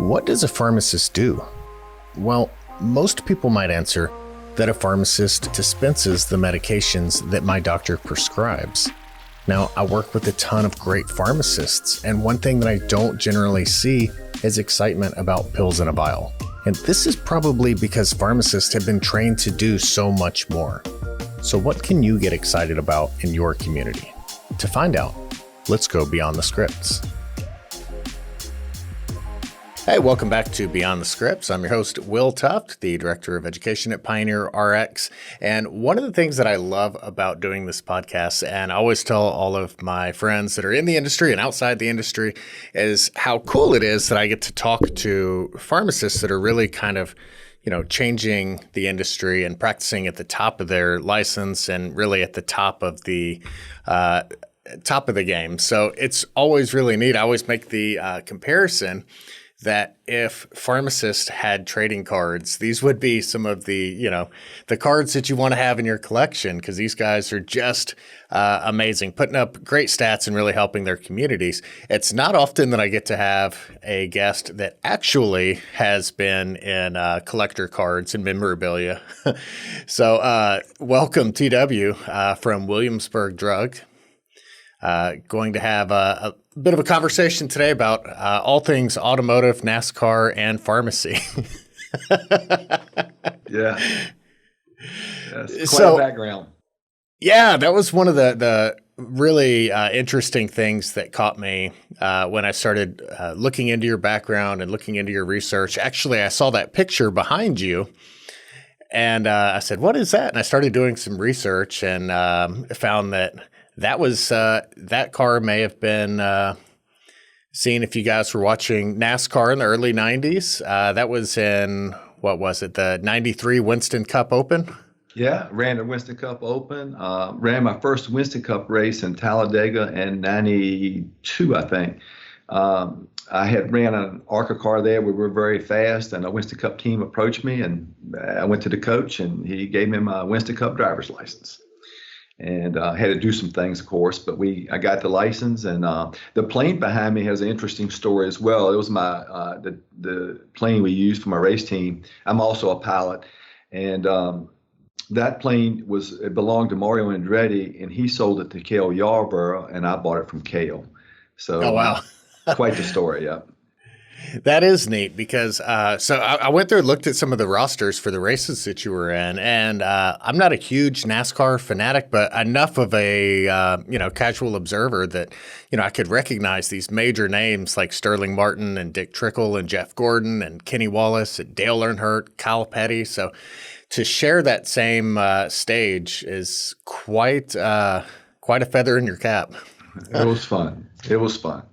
What does a pharmacist do? Well, most people might answer that a pharmacist dispenses the medications that my doctor prescribes. Now, I work with a ton of great pharmacists, and one thing that I don't generally see is excitement about pills in a vial. And this is probably because pharmacists have been trained to do so much more. So what can you get excited about in your community? To find out, let's go beyond the scripts. Hey, welcome back to Beyond the Scripts. I'm your host, Will Tuft, the Director of Education at PioneerRx. And one of the things that I love about doing this podcast, and I always tell all of my friends that are in the industry and outside the industry, is how cool it is that I get to talk to pharmacists that are really kind of, changing the industry and practicing at the top of their license and really at the top of the game. So it's always really neat. I always make the comparison that if pharmacists had trading cards, these would be some of the, the cards that you want to have in your collection, because these guys are just amazing, putting up great stats and really helping their communities. It's not often that I get to have a guest that actually has been in collector cards and memorabilia. So welcome, TW, from Williamsburg Drug. Going to have a bit of a conversation today about all things automotive, NASCAR, and pharmacy. Yeah. Yes, quite a background. Yeah, that was one of the really interesting things that caught me when I started looking into your background and looking into your research. Actually, I saw that picture behind you, and I said, "What is that?" And I started doing some research and found that was that car may have been seen if you guys were watching NASCAR in the early 90s. That was in, what was it, the 93 Winston Cup Open? Yeah, ran the Winston Cup Open. Ran my first Winston Cup race in Talladega in 92, I think. I had ran an ARCA car there. We were very fast, and a Winston Cup team approached me, and I went to the coach, and he gave me my Winston Cup driver's license. And had to do some things, of course, but I got the license, and the plane behind me has an interesting story as well. It was my the plane we used for my race team. I'm also a pilot, and that plane it belonged to Mario Andretti, and he sold it to Cale Yarborough, and I bought it from Cale. So, oh wow, quite the story, yeah. That is neat because so I went through and looked at some of the rosters for the races that you were in, and I'm not a huge NASCAR fanatic, but enough of a casual observer that I could recognize these major names like Sterling Martin and Dick Trickle and Jeff Gordon and Kenny Wallace and Dale Earnhardt, Kyle Petty. So to share that same stage is quite a feather in your cap. It was fun. It was fun.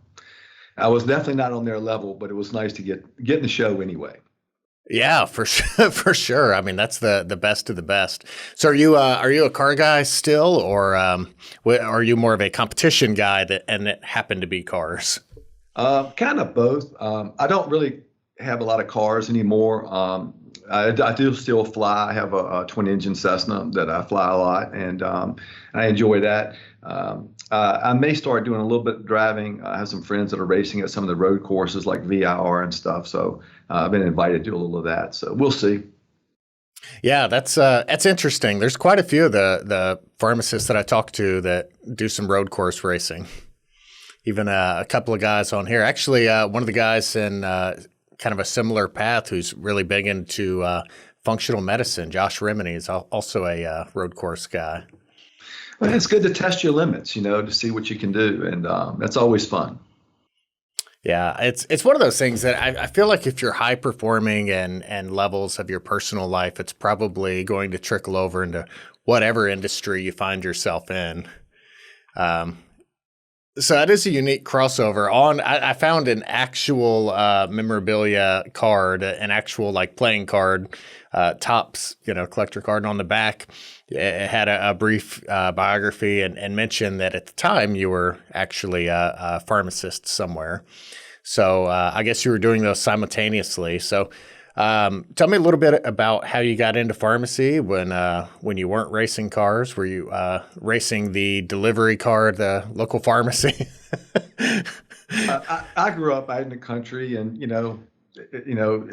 I was definitely not on their level, but it was nice to get in the show anyway. Yeah, for sure. For sure. I mean, that's the best of the best. So are you a car guy still, or are you more of a competition guy and it happened to be cars? Kind of both. I don't really have a lot of cars anymore. I do still fly. I have a twin engine Cessna that I fly a lot, and I enjoy that. I may start doing a little bit of driving. I have some friends that are racing at some of the road courses like VIR and stuff. So I've been invited to do a little of that. So we'll see. Yeah, that's interesting. There's quite a few of the pharmacists that I talk to that do some road course racing. Even a couple of guys on here. Actually, one of the guys in kind of a similar path who's really big into functional medicine, Josh Remini, is also a road course guy. Well, it's good to test your limits, to see what you can do, and that's always fun. Yeah, it's one of those things that I feel like if you're high performing and levels of your personal life, it's probably going to trickle over into whatever industry you find yourself in. So that is a unique crossover. I found an actual memorabilia card, an actual playing card, Topps, collector card, and on the back it had a brief biography and mentioned that at the time you were actually a pharmacist somewhere. So I guess you were doing those simultaneously. So tell me a little bit about how you got into pharmacy when you weren't racing cars. Were you racing the delivery car at the local pharmacy? I grew up out in the country, and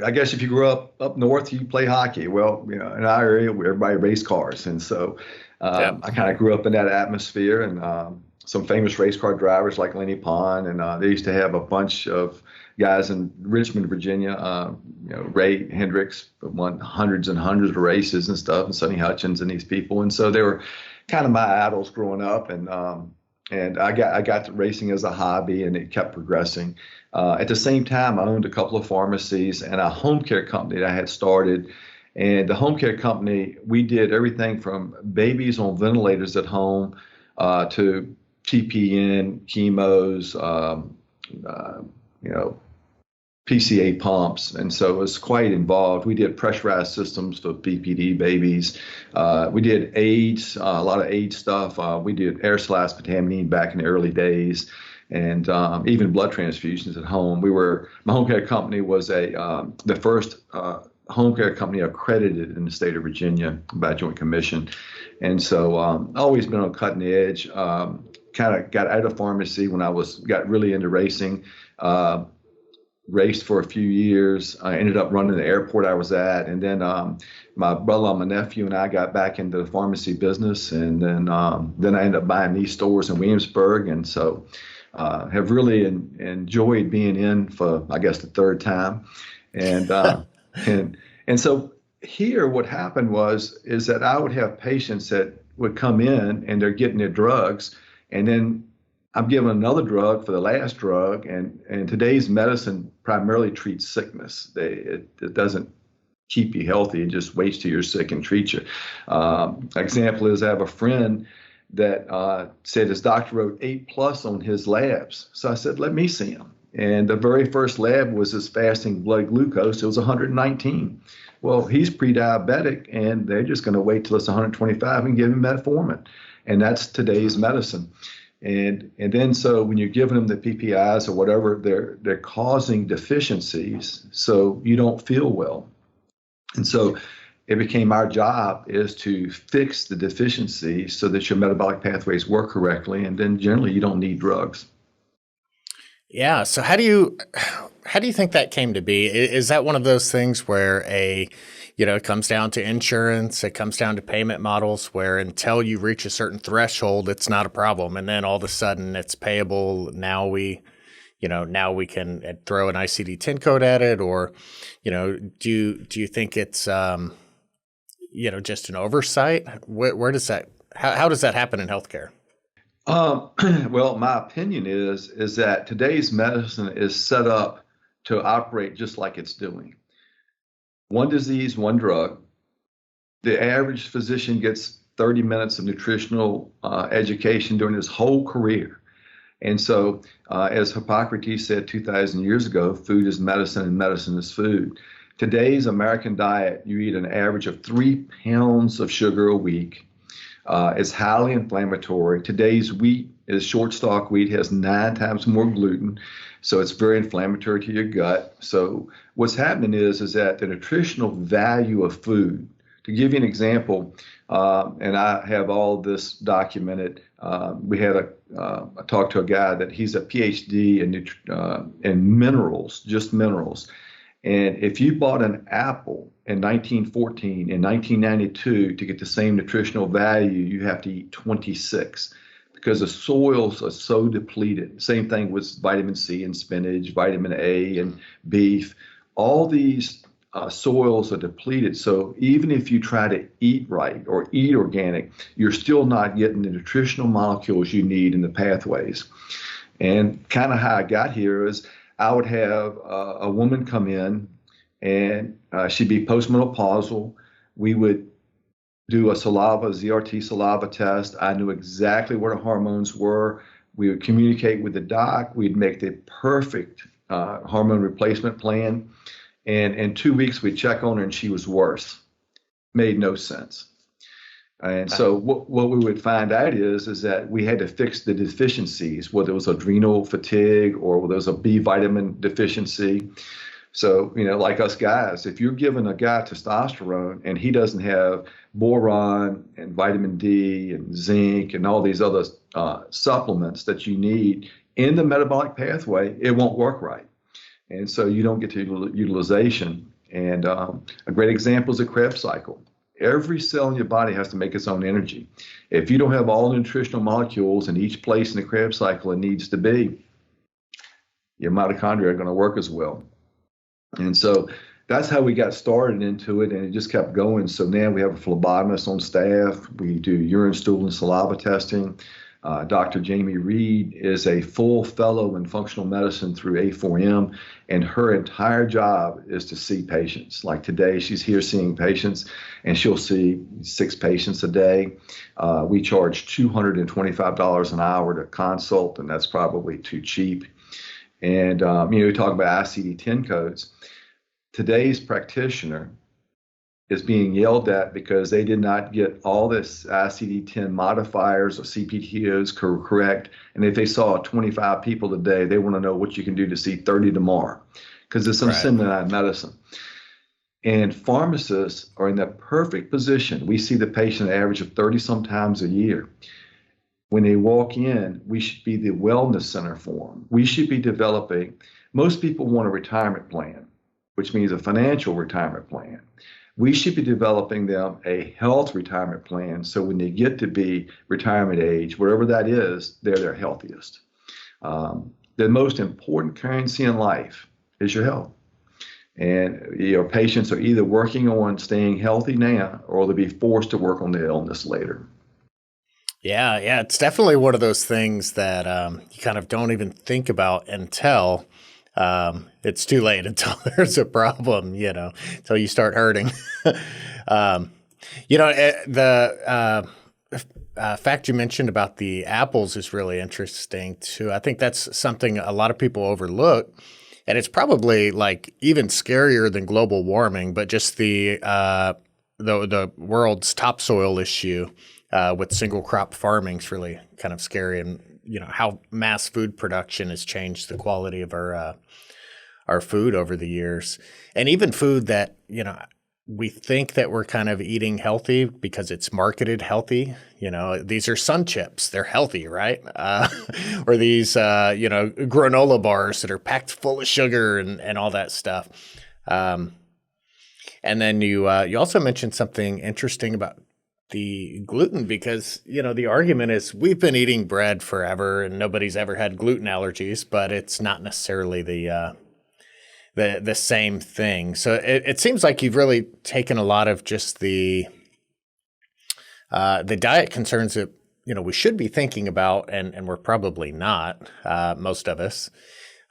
I guess if you grew up north, you play hockey. Well, in our area, everybody raced cars, and so Yep. I kind of grew up in that atmosphere. And some famous race car drivers like Lenny Pond, and they used to have a bunch of guys in Richmond, Virginia. Ray Hendricks won hundreds and hundreds of races and stuff, and Sonny Hutchins and these people. And so they were kind of my idols growing up, and I got to racing as a hobby, and it kept progressing. At the same time, I owned a couple of pharmacies and a home care company that I had started. And the home care company, we did everything from babies on ventilators at home to TPN, chemos, PCA pumps. And so it was quite involved. We did pressurized systems for BPD babies. We did AIDS, a lot of AIDS stuff. We did aerosol aspartame back in the early days, and even blood transfusions at home. My home care company was the first home care company accredited in the state of Virginia by Joint Commission. And so always been on cutting edge. Kind of got out of pharmacy when I got really into racing. Raced for a few years. I ended up running the airport I was at, and then my brother and my nephew and I got back into the pharmacy business, and then I ended up buying these stores in Williamsburg, and so have really enjoyed being in for, I guess, the third time, and and so here what happened is that I would have patients that would come in and they're getting their drugs, and then I'm giving another drug for the last drug, and today's medicine primarily treats sickness. It doesn't keep you healthy. It just waits till you're sick and treats you. Example is I have a friend that said his doctor wrote 8+ on his labs. So I said, let me see him. And the very first lab was his fasting blood glucose. It was 119. Well, he's pre-diabetic, and they're just going to wait till it's 125 and give him metformin. And that's today's medicine. And then so when you're giving them the PPIs or whatever, they're causing deficiencies, so you don't feel well. And so it became our job is to fix the deficiencies so that your metabolic pathways work correctly, and then generally you don't need drugs. Yeah. So how do you think that came to be? Is that one of those things where it comes down to insurance, it comes down to payment models where until you reach a certain threshold, it's not a problem. And then all of a sudden it's payable. Now we can throw an ICD-10 code at it, or, do you think it's, just an oversight? Where does how does that happen in healthcare? Well, my opinion is that today's medicine is set up to operate just like it's doing. One disease, one drug. The average physician gets 30 minutes of nutritional education during his whole career. And so, as Hippocrates said 2,000 years ago, food is medicine and medicine is food. Today's American diet, you eat an average of 3 pounds of sugar a week. It's highly inflammatory. Today's wheat is short stalk wheat, has 9 times more gluten, so it's very inflammatory to your gut. So what's happening is that the nutritional value of food, to give you an example, and I have all this documented. I talked to a guy that he's a PhD in minerals, just minerals. And if you bought an apple in 1914 and 1992 to get the same nutritional value, you have to eat 26 because the soils are so depleted. Same thing with vitamin C and spinach, vitamin A and beef. All these soils are depleted. So even if you try to eat right or eat organic, you're still not getting the nutritional molecules you need in the pathways. And kind of how I got here is I would have a woman come in, and she'd be postmenopausal. We would do a ZRT saliva test. I knew exactly what her hormones were. We would communicate with the doc. We'd make the perfect hormone replacement plan. And in 2 weeks, we'd check on her, and she was worse. Made no sense. And so what we would find out is that we had to fix the deficiencies, whether it was adrenal fatigue or whether it was a B vitamin deficiency. So, like us guys, if you're giving a guy testosterone and he doesn't have boron and vitamin D and zinc and all these other supplements that you need in the metabolic pathway, it won't work right. And so you don't get to utilization. And a great example is a Krebs cycle. Every cell in your body has to make its own energy. If you don't have all the nutritional molecules in each place in the Krebs cycle it needs to be, your mitochondria are going to work as well. And so that's how we got started into it, and it just kept going. So now we have a phlebotomist on staff. We do urine, stool, and saliva testing. Dr. Jamie Reed is a full fellow in functional medicine through A4M, and her entire job is to see patients. Like today, she's here seeing patients, and she'll see 6 patients a day. We charge $225 an hour to consult, and that's probably too cheap. And, we talk about ICD-10 codes. Today's practitioner is being yelled at because they did not get all this ICD-10 modifiers or CPTOs correct. And if they saw 25 people today, they want to know what you can do to see 30 tomorrow, because there's some similar in medicine. And pharmacists are in that perfect position. We see the patient an average of 30 sometimes a year. When they walk in, we should be the wellness center for them. We should be developing, most people want a retirement plan, which means a financial retirement plan. We should be developing them a health retirement plan, so when they get to be retirement age, wherever that is, they're their healthiest. The most important currency in life is your health. And your patients are either working on staying healthy now, or they'll be forced to work on the illness later. Yeah, it's definitely one of those things that you kind of don't even think about until it's too late, until there's a problem, until you start hurting. The fact you mentioned about the apples is really interesting too. I think that's something a lot of people overlook, and it's probably like even scarier than global warming, but just the world's topsoil issue with single crop farming is really kind of scary, and how mass food production has changed the quality of our food over the years, and even food that we think that we're kind of eating healthy because it's marketed healthy. These are sun chips; they're healthy, right? Or these granola bars that are packed full of sugar and all that stuff. And then you also mentioned something interesting about the gluten, because the argument is we've been eating bread forever and nobody's ever had gluten allergies, but it's not necessarily the same thing. So it seems like you've really taken a lot of just the diet concerns that we should be thinking about, and we're probably not, most of us,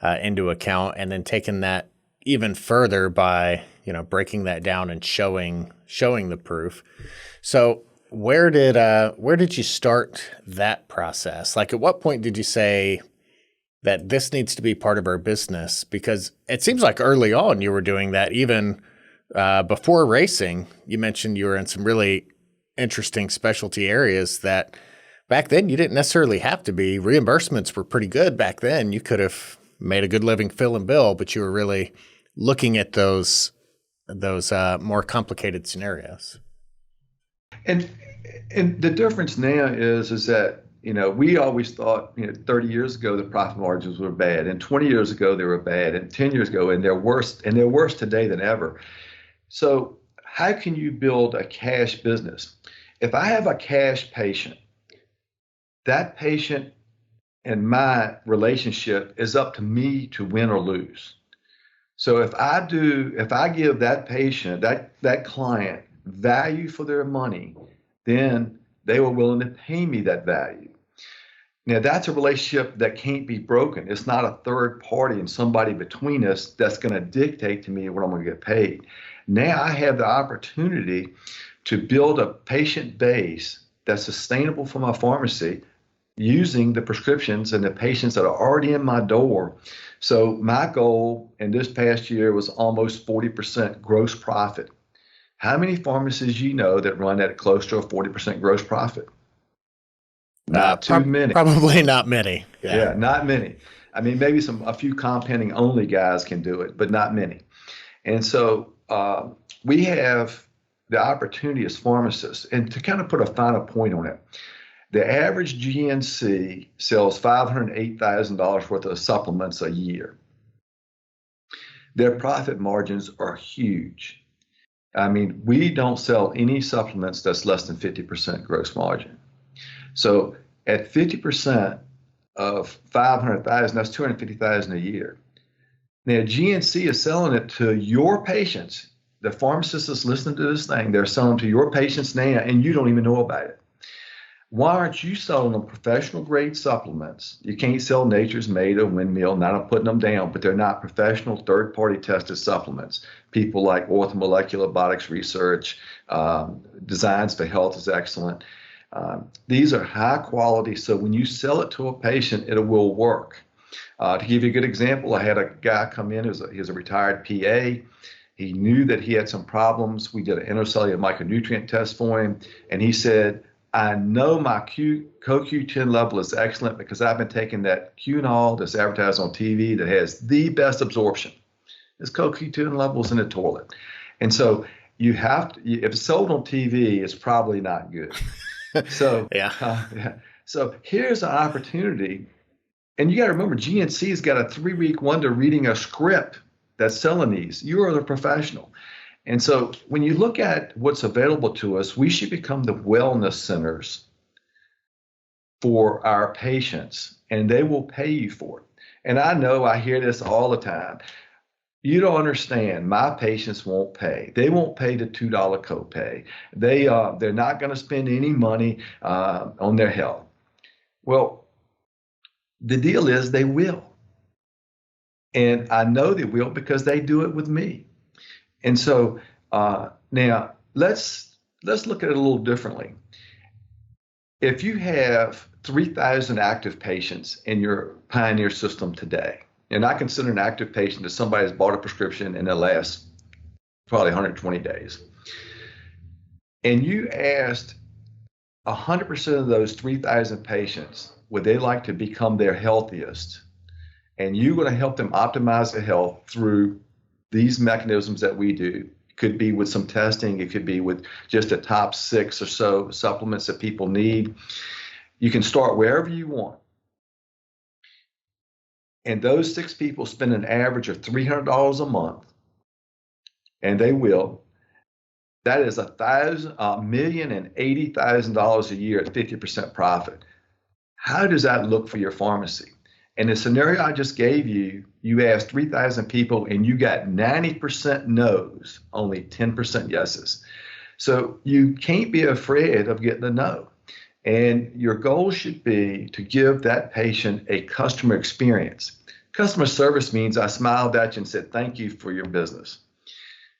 into account, and then taking that even further by breaking that down and showing the proof. So where did you start that process? Like, at what point did you say that this needs to be part of our business? Because it seems like early on you were doing that, even before racing. You mentioned you were in some really interesting specialty areas that back then you didn't necessarily have to be. Reimbursements were pretty good back then. You could have made a good living filling bill, but you were really looking at those more complicated scenarios. And the difference now is that we always thought 30 years ago the profit margins were bad, and 20 years ago they were bad, and 10 years ago, and they're worse today than ever. So how can you build a cash business? If I have a cash patient, that patient and my relationship is up to me to win or lose. So if I give that patient, that client, value for their money, then they were willing to pay me that value. Now, that's a relationship that can't be broken. It's not a third party and somebody between us that's going to dictate to me what I'm going to get paid. Now I have the opportunity to build a patient base that's sustainable for my pharmacy using the prescriptions and the patients that are already in my door. So my goal in this past year was almost 40% gross profit. How many pharmacies that run at close to a 40% gross profit? Not too many. Probably not many. Yeah, not many. I mean, maybe a few compounding only guys can do it, but not many. And so we have the opportunity as pharmacists, and to kind of put a final point on it, the average GNC sells $508,000 worth of supplements a year. their profit margins are huge. I mean, we don't sell any supplements that's less than 50% gross margin. So at 50% of 500,000, that's 250,000 a year. Now, GNC is selling it to your patients. The pharmacist is listening to this thing. They're selling to your patients now, and you don't even know about it. Why aren't you selling them professional grade supplements? You can't sell Nature's Made or Windmill, not I'm putting them down, but they're not professional third-party tested supplements. People like Orthomolecular Robotics Research, Designs for Health is excellent. These are high quality, so when you sell it to a patient, it will work. To give you a good example, I had a guy come in, he's a retired PA. He knew that he had some problems. We did an intercellular micronutrient test for him, and he said, I know my CoQ10 level is excellent because I've been taking that Qunol that's advertised on TV that has the best absorption. His CoQ10 level's in the toilet. And so you have to, if it's sold on TV, it's probably not good. So, So here's an opportunity. And you got to remember, GNC's got a 3-week wonder reading a script that's selling these. You are the professional. And so when you look at what's available to us, we should become the wellness centers for our patients, and they will pay you for it. And I know I hear this all the time. You don't understand. My patients won't pay. They won't pay the $2 copay. They're not going to spend any money on their health. Well, the deal is they will. And I know they will because they do it with me. And so now let's look at it a little differently. If you have 3,000 active patients in your Pioneer system today, and I consider an active patient as somebody who's bought a prescription in the last probably 120 days, and you asked 100% of those 3,000 patients, would they like to become their healthiest? And you're going to help them optimize their health through these mechanisms that we do. It could be with some testing. It could be with just the top 6 or so supplements that people need. You can start wherever you want. And those 6 people spend an average of $300 a month, and they will. That is $1,080,000 a year at 50% profit. How does that look for your pharmacy? In the scenario I just gave you, you asked 3,000 people and you got 90% no's, only 10% yeses. So you can't be afraid of getting a no. And your goal should be to give that patient a customer experience. Customer service means I smiled at you and said, thank you for your business.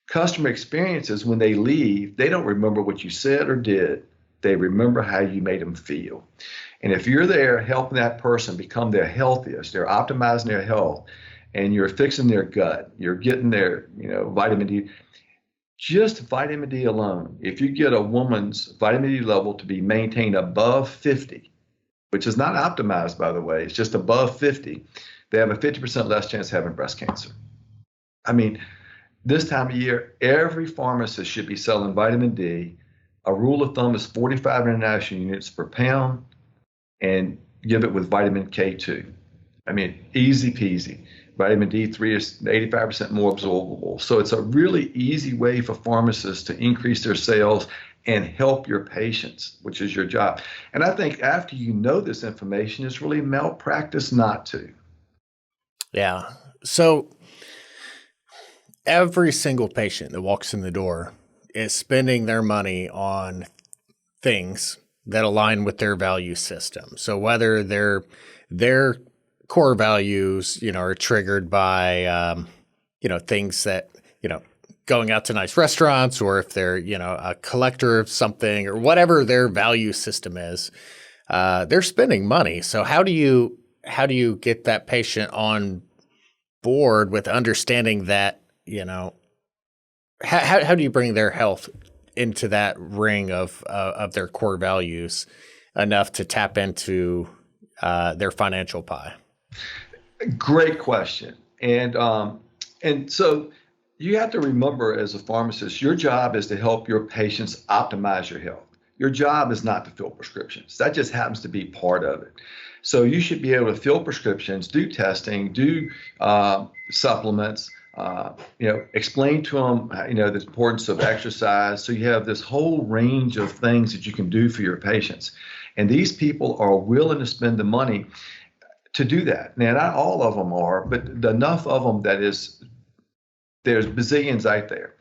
Customer experience is when they leave, they don't remember what you said or did. They remember how you made them feel. And if you're there helping that person become their healthiest, they're optimizing their health, and you're fixing their gut, you're getting their, vitamin D, just vitamin D alone. If you get a woman's vitamin D level to be maintained above 50, which is not optimized, by the way, it's just above 50, they have a 50% less chance of having breast cancer. I mean, this time of year, every pharmacist should be selling vitamin D. A rule of thumb is 45 international units per pound, and give it with vitamin K2. I mean, easy peasy. Vitamin D3 is 85% more absorbable. So it's a really easy way for pharmacists to increase their sales and help your patients, which is your job. And I think after you know this information, it's really malpractice not to. Yeah. So every single patient that walks in the door is spending their money on things that align with their value system. So whether their core values, are triggered by, things that, going out to nice restaurants, or if they're, a collector of something or whatever their value system is, they're spending money. So how do you get that patient on board with understanding that, how do you bring their health into that ring of their core values enough to tap into their financial pie? Great question. And so you have to remember, as a pharmacist, your job is to help your patients optimize your health. Your job is not to fill prescriptions. That just happens to be part of it. So you should be able to fill prescriptions, do testing, do supplements, explain to them, the importance of exercise. So you have this whole range of things that you can do for your patients. And these people are willing to spend the money to do that. Now, not all of them are, but enough of them that there's bazillions out there.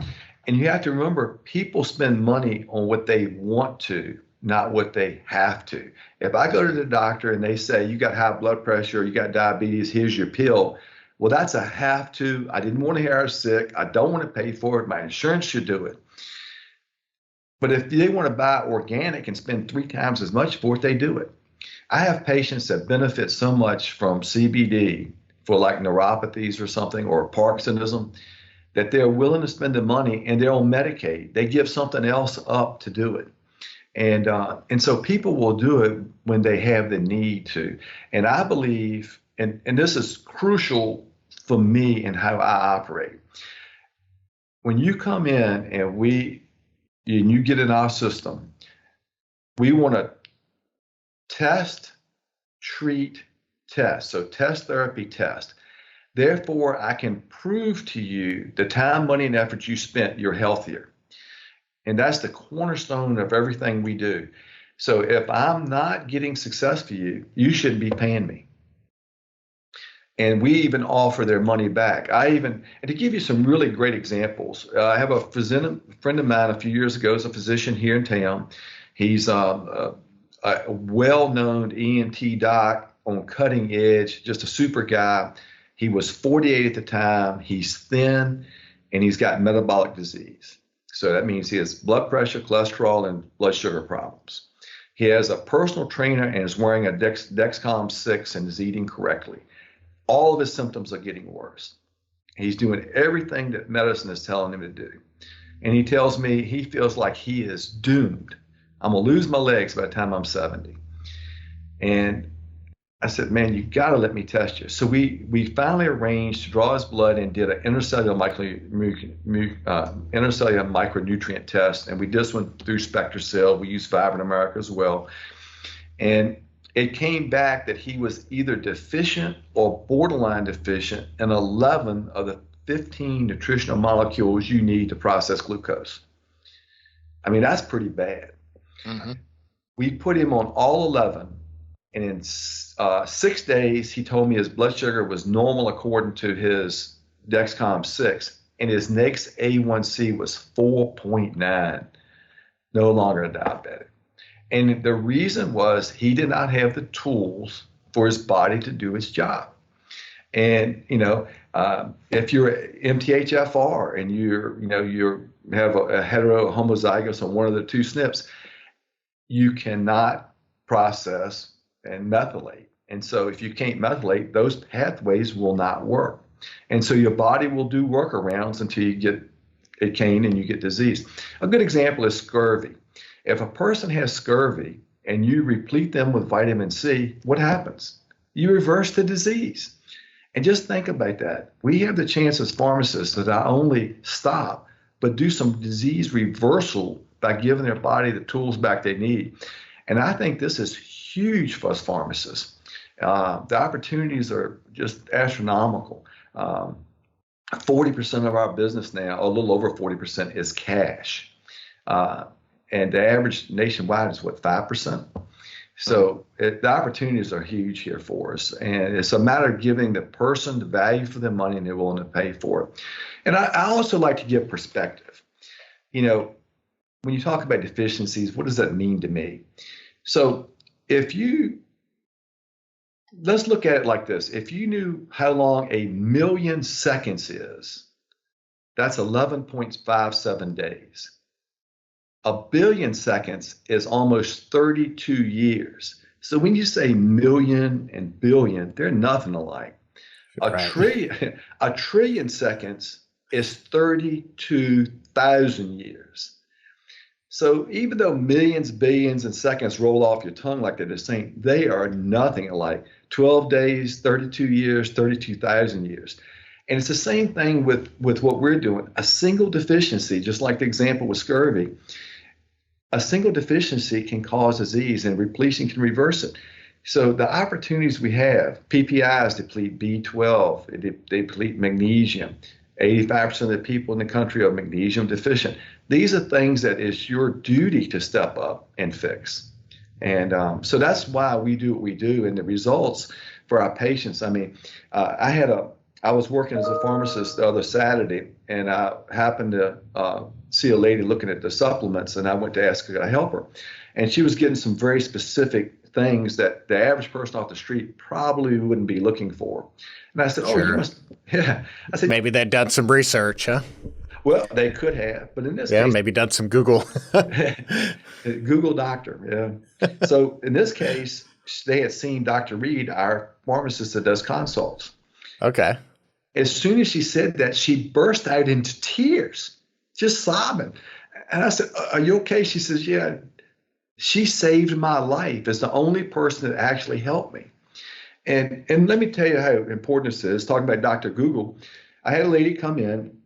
And you have to remember, people spend money on what they want to, not what they have to. If I go to the doctor and they say, you got high blood pressure, you got diabetes, here's your pill. Well, that's a have to. I didn't want to hear I was sick. I don't want to pay for it. My insurance should do it. But if they want to buy organic and spend 3 times as much for it, they do it. I have patients that benefit so much from CBD for like neuropathies or something, or Parkinsonism, that they're willing to spend the money and they're on Medicaid. They give something else up to do it. And so people will do it when they have the need to. And I believe, and this is crucial for me and how I operate. When you come in and you get in our system, we want to test, treat, test. So test, therapy, test. Therefore, I can prove to you the time, money, and effort you spent, you're healthier. And that's the cornerstone of everything we do. So if I'm not getting success for you, you shouldn't be paying me. And we even offer their money back. And to give you some really great examples, I have a friend of mine a few years ago, is a physician here in town. He's a well-known ENT doc on cutting edge, just a super guy. He was 48 at the time. He's thin, and he's got metabolic disease. So that means he has blood pressure, cholesterol, and blood sugar problems. He has a personal trainer and is wearing a Dexcom 6 and is eating correctly. All of his symptoms are getting worse. He's doing everything that medicine is telling him to do. And he tells me he feels like he is doomed. I'm going to lose my legs by the time I'm 70. And I said, man, you got to let me test you. So we finally arranged to draw his blood and did an intercellular micronutrient test. And we did this one through SpectraCell. We use Fiber in America as well. And it came back that he was either deficient or borderline deficient in 11 of the 15 nutritional molecules you need to process glucose. I mean, that's pretty bad. Mm-hmm. We put him on all 11, and in 6 days, he told me his blood sugar was normal according to his Dexcom 6, and his next A1C was 4.9, no longer a diabetic. And the reason was he did not have the tools for his body to do its job. And, if you're MTHFR and you have a heterohomozygous on one of the 2 SNPs, you cannot process and methylate. And so if you can't methylate, those pathways will not work. And so your body will do workarounds until you get a cane and you get disease. A good example is scurvy. If a person has scurvy and you replete them with vitamin C, what happens? You reverse the disease. And just think about that. We have the chance as pharmacists to not only stop, but do some disease reversal by giving their body the tools back they need. And I think this is huge for us pharmacists. The opportunities are just astronomical. 40% of our business now, a little over 40%, is cash. And the average nationwide is 5%? So the opportunities are huge here for us. And it's a matter of giving the person the value for their money and they're willing to pay for it. And I also like to give perspective. When you talk about deficiencies, what does that mean to me? So let's look at it like this. If you knew how long 1,000,000 seconds is, that's 11.57 days. 1 billion seconds is almost 32 years. So when you say million and billion, they're nothing alike. Right. A trillion seconds is 32,000 years. So even though millions, billions, and seconds roll off your tongue like they're the same, they are nothing alike. 12 days, 32 years, 32,000 years. And it's the same thing with what we're doing. A single deficiency, just like the example with scurvy, a single deficiency can cause disease, and repletion can reverse it. So the opportunities we have, PPIs deplete B12, they deplete magnesium. 85% of the people in the country are magnesium deficient. These are things that is your duty to step up and fix. And so that's why we do what we do. And the results for our patients, I mean, I was working as a pharmacist the other Saturday, and I happened to see a lady looking at the supplements, and I went to ask her, could I help her? And she was getting some very specific things that the average person off the street probably wouldn't be looking for. And I said, oh, Sure. you must, yeah. I said, Maybe they'd done some research, huh? well, they could have, but in this Yeah, case, maybe done some Google. Google doctor, yeah. So in this case, they had seen Dr. Reed, our pharmacist that does consults. Okay. As soon as she said that, she burst out into tears, just sobbing. And I said, are you okay? She says, yeah. She saved my life as the only person that actually helped me. And let me tell you how important this is. Talking about Dr. Google, I had a lady come in,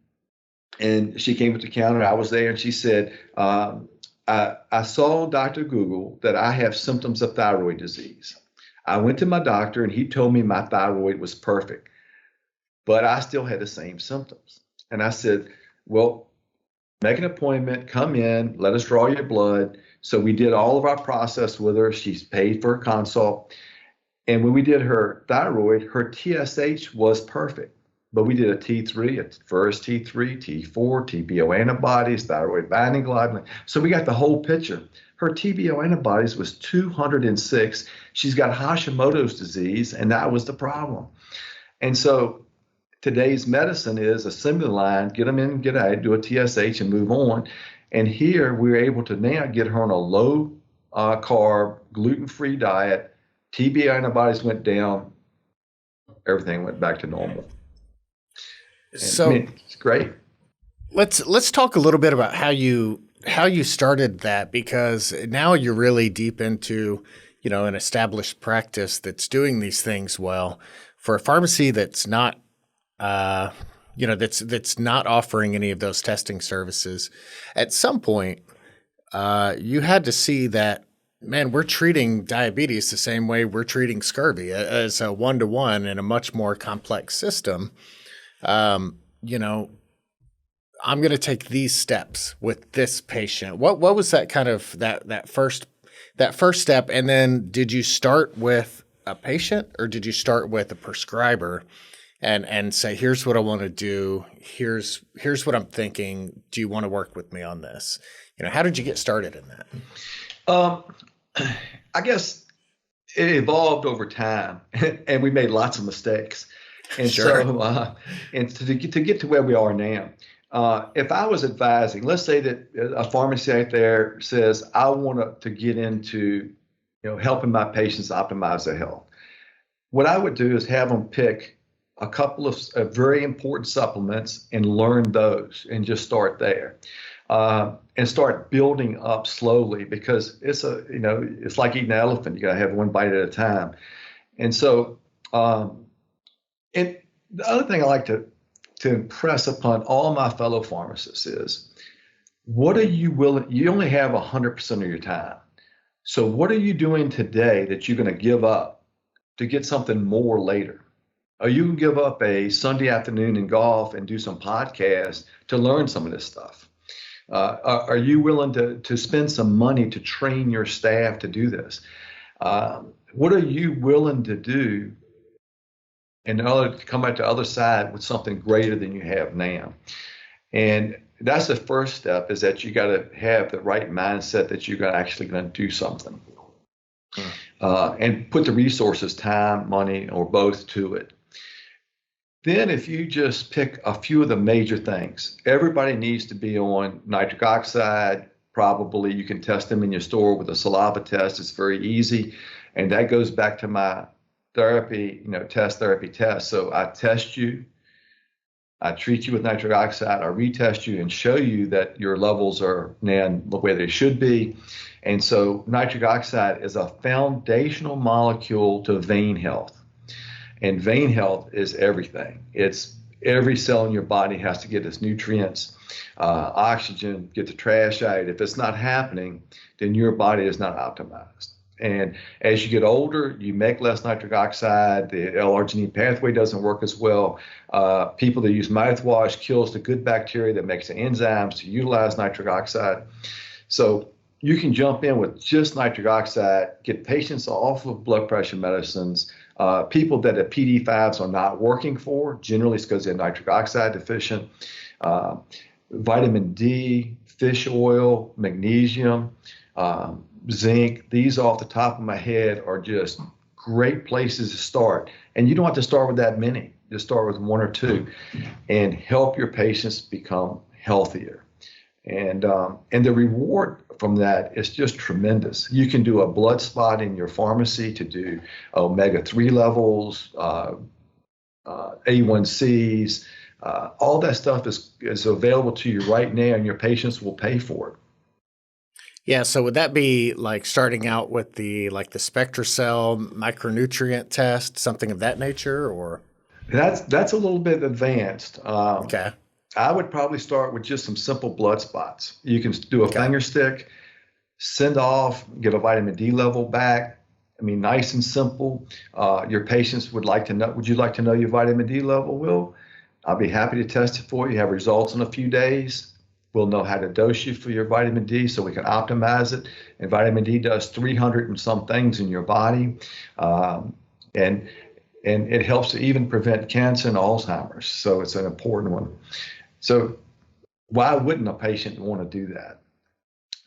and she came to the counter. I was there, and she said, I saw Dr. Google that I have symptoms of thyroid disease. I went to my doctor, and he told me my thyroid was perfect, but I still had the same symptoms. And I said, well, make an appointment, come in, let us draw your blood. So we did all of our process with her. She's paid for a consult. And when we did her thyroid, her TSH was perfect. But we did a T3, a first T3, T4, TBO antibodies, thyroid binding globulin. So we got the whole picture. Her TBO antibodies was 206. She's got Hashimoto's disease, and that was the problem. And so today's medicine is assembly line, get them in, get out, do a TSH and move on. And here we're able to now get her on a low carb, gluten-free diet. TB antibodies went down. Everything went back to normal. And, So I mean, it's great. let's talk a little bit about how you started that, because now you're really deep into, an established practice that's doing these things well. For a pharmacy that's not that's not offering any of those testing services, at some point, you had to see that, man, we're treating diabetes the same way we're treating scurvy, as a one-to-one in a much more complex system. I'm going to take these steps with this patient. What was that kind of that first step? And then did you start with a patient, or did you start with a prescriber and say, here's what I want to do. Here's what I'm thinking. Do you want to work with me on this? How did you get started in that? I guess it evolved over time, and we made lots of mistakes. And Sure. so, and to get to where we are now, if I was advising, let's say that a pharmacy out there says, I want to get into, helping my patients optimize their health. What I would do is have them pick a couple of very important supplements and learn those, and just start there. And start building up slowly, because it's it's like eating an elephant. You got to have one bite at a time. And so, and the other thing I like to impress upon all my fellow pharmacists is, what are you willing? You only have 100% of your time. So what are you doing today that you're going to give up to get something more later? Or you can give up a Sunday afternoon in golf and do some podcasts to learn some of this stuff. Are you willing to spend some money to train your staff to do this? What are you willing to do in order to come out the other side with something greater than you have now? And that's the first step, is that you got to have the right mindset that you're actually going to do something. And put the resources, time, money, or both to it. Then if you just pick a few of the major things, everybody needs to be on nitric oxide. Probably you can test them in your store with a saliva test. It's very easy. And that goes back to my therapy, test. So I test you, I treat you with nitric oxide, I retest you and show you that your levels are now the way they should be. And so nitric oxide is a foundational molecule to vein health. And vein health is everything. It's every cell in your body has to get its nutrients, oxygen, get the trash out. If it's not happening, then your body is not optimized. And as you get older, you make less nitric oxide. The L-arginine pathway doesn't work as well. People that use mouthwash kills the good bacteria that makes the enzymes to utilize nitric oxide. So you can jump in with just nitric oxide, get patients off of blood pressure medicines. People that the PD5s are not working for, generally it's because they're nitric oxide deficient. Vitamin D, fish oil, magnesium, zinc, these off the top of my head are just great places to start. And you don't have to start with that many. Just start with one or two and help your patients become healthier. And the reward from that is just tremendous. You can do a blood spot in your pharmacy to do omega-3 levels, A1Cs, all that stuff is available to you right now, and your patients will pay for it. Yeah, so would that be like starting out with the SpectraCell micronutrient test, something of that nature, or? That's a little bit advanced. Okay. I would probably start with just some simple blood spots. You can do a finger stick, send off, get a vitamin D level back. I mean, nice and simple. Your patients would like to know, would you like to know your vitamin D level, Will? I'll be happy to test it for you. Have results in a few days. We'll know how to dose you for your vitamin D so we can optimize it. And vitamin D does 300 and some things in your body. And it helps to even prevent cancer and Alzheimer's. So it's an important one. So why wouldn't a patient want to do that?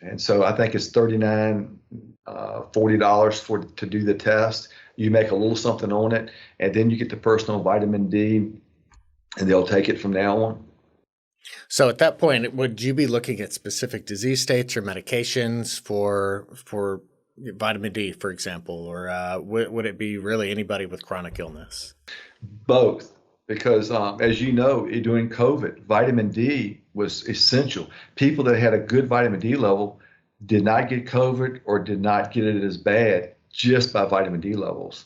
And so I think it's $39, $40 to do the test. You make a little something on it, and then you get the personal vitamin D, and they'll take it from now on. So at that point, would you be looking at specific disease states or medications for vitamin D, for example, or would it be really anybody with chronic illness? Both. Because as you know, during COVID, vitamin D was essential. People that had a good vitamin D level did not get COVID or did not get it as bad just by vitamin D levels.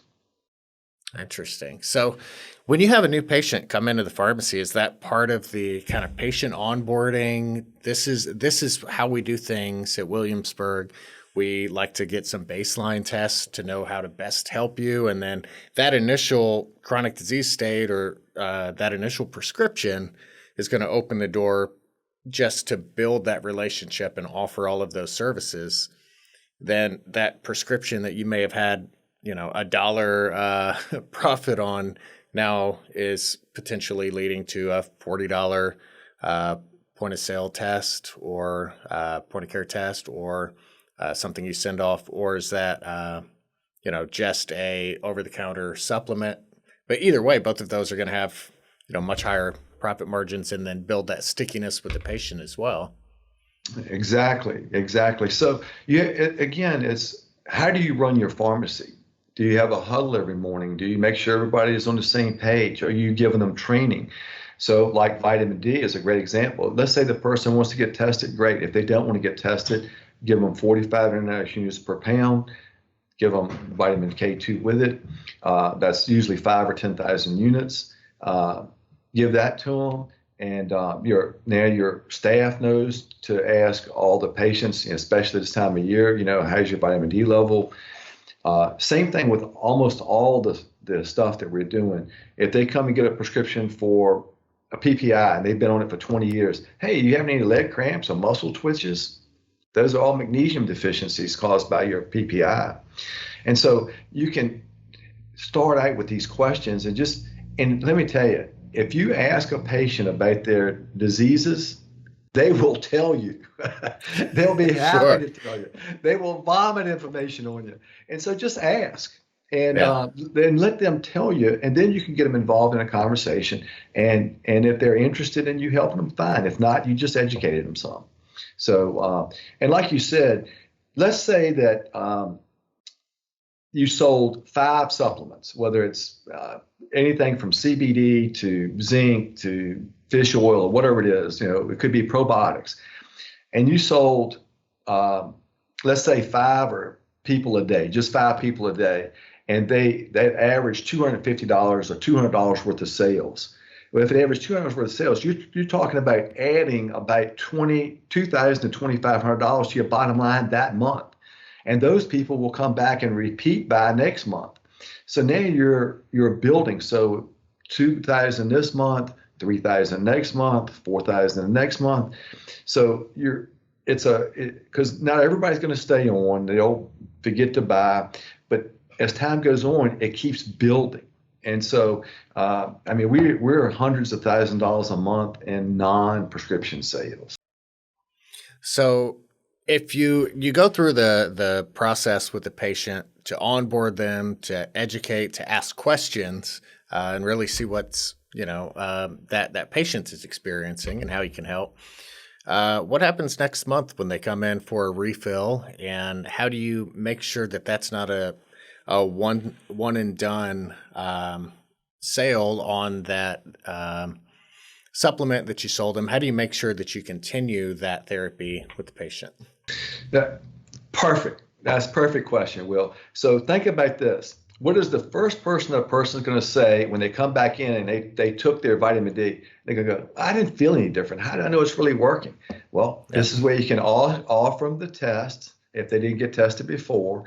Interesting. So when you have a new patient come into the pharmacy, is that part of the kind of patient onboarding? This is how we do things at Williamsburg. We like to get some baseline tests to know how to best help you. And then that initial chronic disease state or that initial prescription is going to open the door just to build that relationship and offer all of those services. Then that prescription that you may have had, $1 profit on now is potentially leading to a $40 point of sale test or point of care test or something you send off, or is that, just a over-the-counter supplement? But either way, both of those are going to have, much higher profit margins and then build that stickiness with the patient as well. Exactly. So again, it's how do you run your pharmacy? Do you have a huddle every morning? Do you make sure everybody is on the same page? Are you giving them training? So like vitamin D is a great example. Let's say the person wants to get tested, great. If they don't want to get tested, give them 45 international units per pound, give them vitamin K2 with it. That's usually 5 or 10,000 units. Give that to them. And your staff knows to ask all the patients, especially this time of year, how's your vitamin D level? Same thing with almost all the stuff that we're doing. If they come and get a prescription for a PPI and they've been on it for 20 years, hey, do you have any leg cramps or muscle twitches? Those are all magnesium deficiencies caused by your PPI. And so you can start out with these questions and let me tell you, if you ask a patient about their diseases, they will tell you. They'll be happy to tell you. They will vomit information on you. And so just ask and then let them tell you, and then you can get them involved in a conversation. And if they're interested in you helping them, fine. If not, you just educated them some. So, and like you said, let's say that you sold 5 supplements, whether it's anything from CBD to zinc to fish oil or whatever it is, it could be probiotics. And you sold, let's say 5 people a day, just 5 people a day, and they averaged $250 or $200 worth of sales. Well, if it averaged $200 worth of sales, you're talking about adding about $2,000 to $2,500 to your bottom line that month. And those people will come back and repeat by next month. So now you're building. So 2,000 this month, 3,000 next month, 4,000 the next month. So because not everybody's going to stay on. They'll forget to buy, but as time goes on, it keeps building. And so, we're hundreds of thousands of dollars a month in non-prescription sales. So if you go through the process with the patient to onboard them, to educate, to ask questions, and really see what's that patient is experiencing and how you can help. What happens next month when they come in for a refill, and how do you make sure that that's not a one and done sale on that supplement that you sold them? How do you make sure that you continue that therapy with the patient? Perfect. That's a perfect question, Will. So think about this. What is the first person a person's going to say when they come back in and they took their vitamin D? They're going to go, I didn't feel any different. How do I know it's really working? Well, this is where you can offer them the test if they didn't get tested before.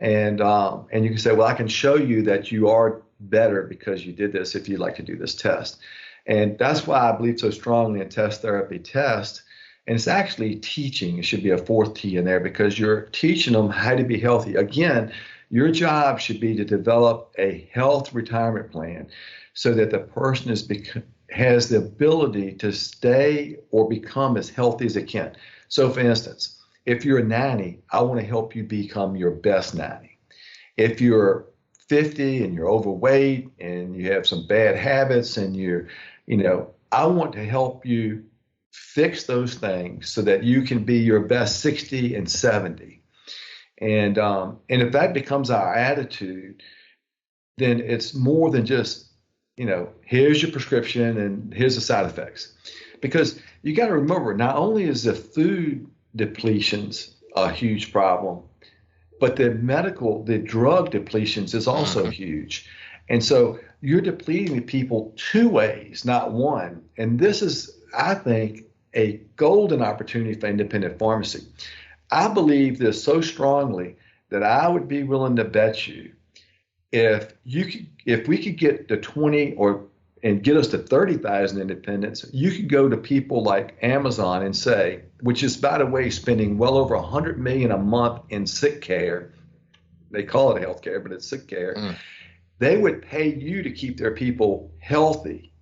And you can say, well, I can show you that you are better because you did this if you'd like to do this test. And that's why I believe so strongly in test therapy test. And it's actually teaching. It should be a fourth T in there because you're teaching them how to be healthy. Again, your job should be to develop a health retirement plan so that the person has the ability to stay or become as healthy as they can. So for instance, if you're a 90, I want to help you become your best 90. If you're 50 and you're overweight and you have some bad habits and I want to help you fix those things so that you can be your best 60 and 70. And if that becomes our attitude, then it's more than just, here's your prescription and here's the side effects. Because you got to remember, not only is the food depletions a huge problem, but the drug depletions is also huge. And so you're depleting the people two ways, not one. And this is, I think, a golden opportunity for independent pharmacy. I believe this so strongly that I would be willing to bet you if we could get to 20 and get us to 30,000 independents, you could go to people like Amazon and say, which is, by the way, spending well over $100 million a month in sick care. They call it health care, but it's sick care. They would pay you to keep their people healthy.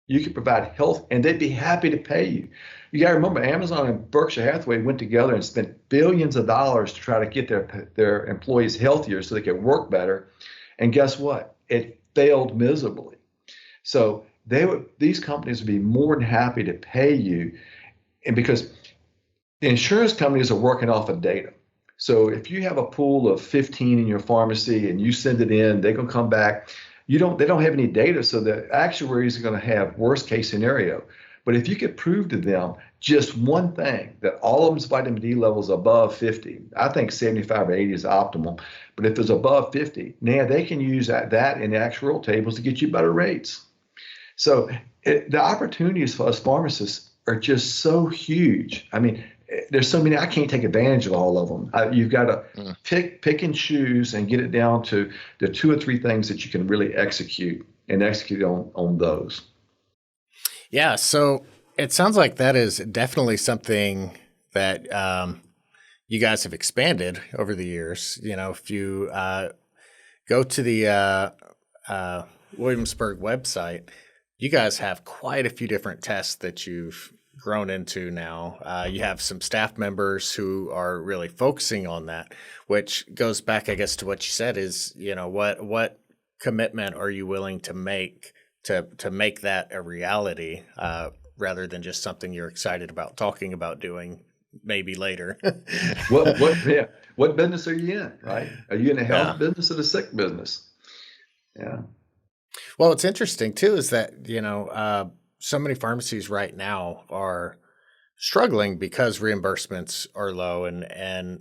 You could provide health, and they'd be happy to pay you. You got to remember, Amazon and Berkshire Hathaway went together and spent billions of dollars to try to get their employees healthier so they could work better. And guess what? It failed miserably. So these companies would be more than happy to pay you, and because the insurance companies are working off of data. So if you have a pool of 15 in your pharmacy and you send it in, they're going to come back. They don't have any data, so the actuaries are going to have worst case scenario. But if you could prove to them just one thing, that all of them's vitamin D levels above 50, I think 75 or 80 is optimal. But if it's above 50, now they can use that in the actuarial tables to get you better rates. So the opportunities for us pharmacists are just so huge. I mean, there's so many, I can't take advantage of all of them. You've got to pick and choose and get it down to the 2 or 3 things that you can really execute on those. Yeah. So it sounds like that is definitely something that you guys have expanded over the years. If you go to the Williamsburg website, you guys have quite a few different tests that you've grown into now. You have some staff members who are really focusing on that, which goes back, I guess, to what you said is, what commitment are you willing to make to make that a reality, rather than just something you're excited about talking about doing maybe later. What business are you in, right? Are you in the health business or the sick business? Yeah. Well, what's interesting too is that, so many pharmacies right now are struggling because reimbursements are low and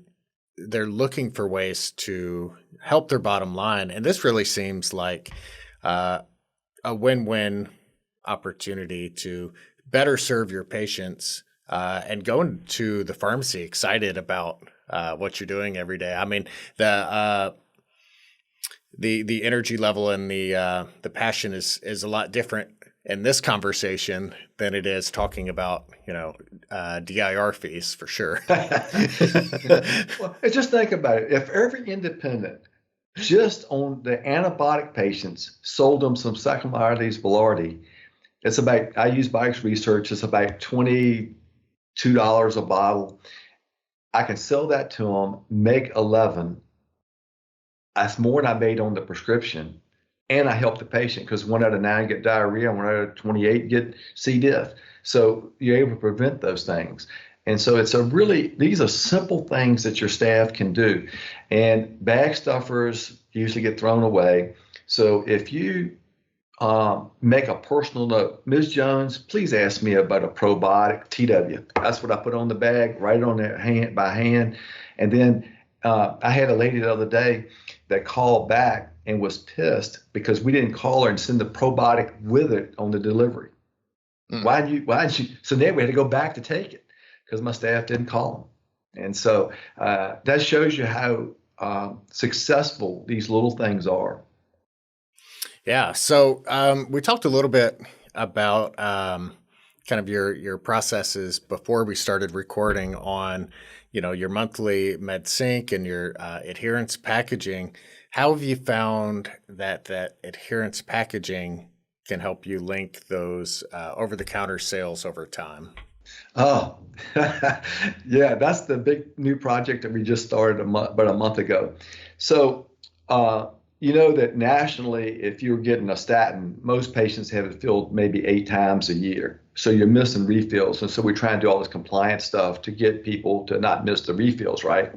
they're looking for ways to help their bottom line. And this really seems like a win-win opportunity to better serve your patients and go into the pharmacy excited about what you're doing every day. I mean, the energy level and the passion is a lot different in this conversation than it is talking about, DIR fees for sure. Well, just think about it. If every independent just on the antibiotic patients sold them some Saccharomyces boulardii, it's about, I use Bike's research, it's about $22 a bottle. I can sell that to them, make 11. That's more than I made on the prescription. And I help the patient because 1 out of 9 get diarrhea and 1 out of 28 get C. diff. So you're able to prevent those things. And so these are simple things that your staff can do. And bag stuffers usually get thrown away. So if you make a personal note, Ms. Jones, please ask me about a probiotic TW. That's what I put on the bag, write it on there by hand. And then I had a lady the other day that called back and was pissed because we didn't call her and send the probiotic with it on the delivery. Why did you? So then we had to go back to take it because my staff didn't call them. And so that shows you how successful these little things are. Yeah. So we talked a little bit about kind of your processes before we started recording on, your monthly med sync and your adherence packaging. How have you found that adherence packaging can help you link those over-the-counter sales over time? Oh, yeah, that's the big new project that we just started about a month ago. So, you know that nationally, if you're getting a statin, most patients have it filled maybe 8 times a year. So you're missing refills. And so we try and do all this compliance stuff to get people to not miss the refills, right?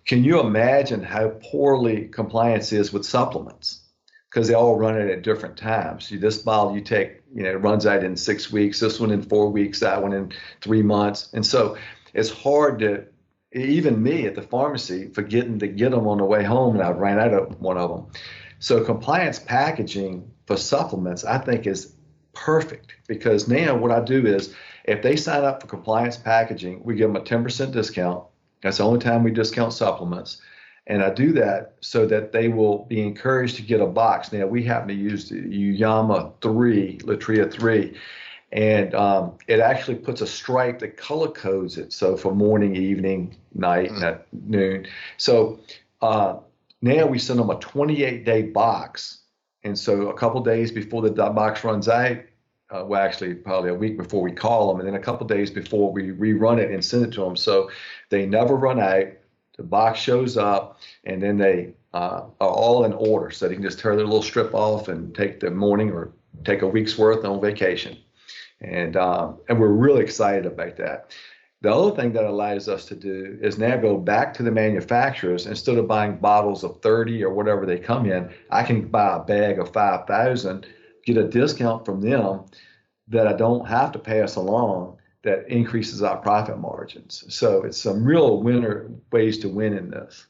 Can you imagine how poorly compliance is with supplements? Because they all run it at different times. This bottle you take, runs out in 6 weeks, this one in 4 weeks, that one in 3 months. And so it's hard to, even me at the pharmacy, forgetting to get them on the way home, and I ran out of one of them. So compliance packaging for supplements, I think, is perfect, because now what I do is if they sign up for compliance packaging, we give them a 10% discount. That's the only time we discount supplements. And I do that so that they will be encouraged to get a box. Now, we happen to use the Uyama 3, Latria 3, and it actually puts a stripe that color codes it. So for morning, evening, night, and at noon. So now we send them a 28-day box. And so a couple days before the box runs out, well, actually probably a week before we call them, and then a couple days before we rerun it and send it to them. So they never run out. The box shows up, and then they are all in order. So they can just tear their little strip off and take the morning or take a week's worth on vacation. And we're really excited about that. The other thing that allows us to do is now go back to the manufacturers. Instead of buying bottles of 30 or whatever they come in, I can buy a bag of 5,000, get a discount from them that I don't have to pass along, that increases our profit margins. So it's some real ways to win in this.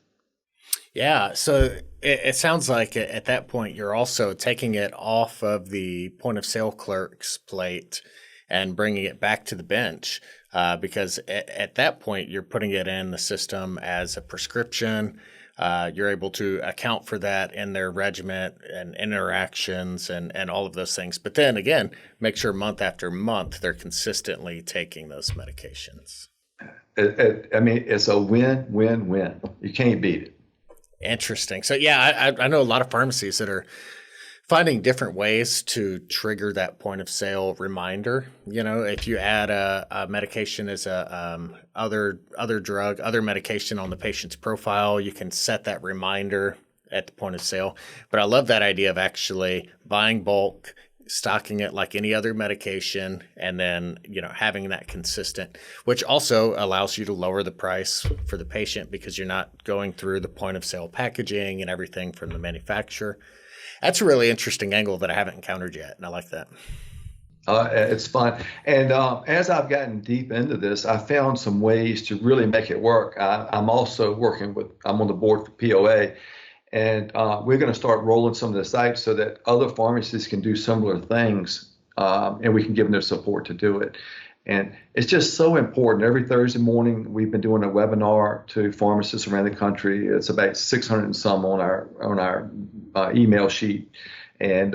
Yeah. So it sounds like at that point, you're also taking it off of the point of sale clerk's plate and bringing it back to the bench, because at that point, you're putting it in the system as a prescription. You're able to account for that in their regimen and interactions and all of those things. But then again, make sure month after month, they're consistently taking those medications. I mean, it's a win-win-win. You can't beat it. Interesting. So yeah, I know a lot of pharmacies that are finding different ways to trigger that point of sale reminder. If you add a medication as a other drug, other medication on the patient's profile, you can set that reminder at the point of sale. But I love that idea of actually buying bulk, stocking it like any other medication, and then having that consistent, which also allows you to lower the price for the patient because you're not going through the point of sale packaging and everything from the manufacturer. That's a really interesting angle that I haven't encountered yet, and I like that. It's fun. And as I've gotten deep into this, I found some ways to really make it work. I'm also I'm on the board for POA, and we're going to start rolling some of the sites so that other pharmacists can do similar things, and we can give them their support to do it. And it's just so important. Every Thursday morning, we've been doing a webinar to pharmacists around the country. It's about 600 and some on our email sheet, and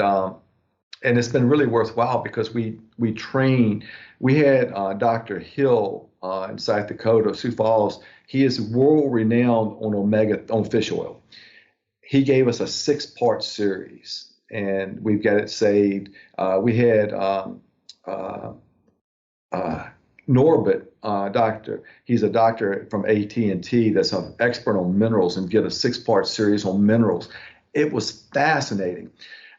it's been really worthwhile because we train. We had Dr. Hill in South Dakota, Sioux Falls. He is world renowned on fish oil. He gave us a 6-part series, and we've got it saved. We had Norbert, doctor. He's a doctor from AT&T that's an expert on minerals, and did a 6-part series on minerals. It was fascinating.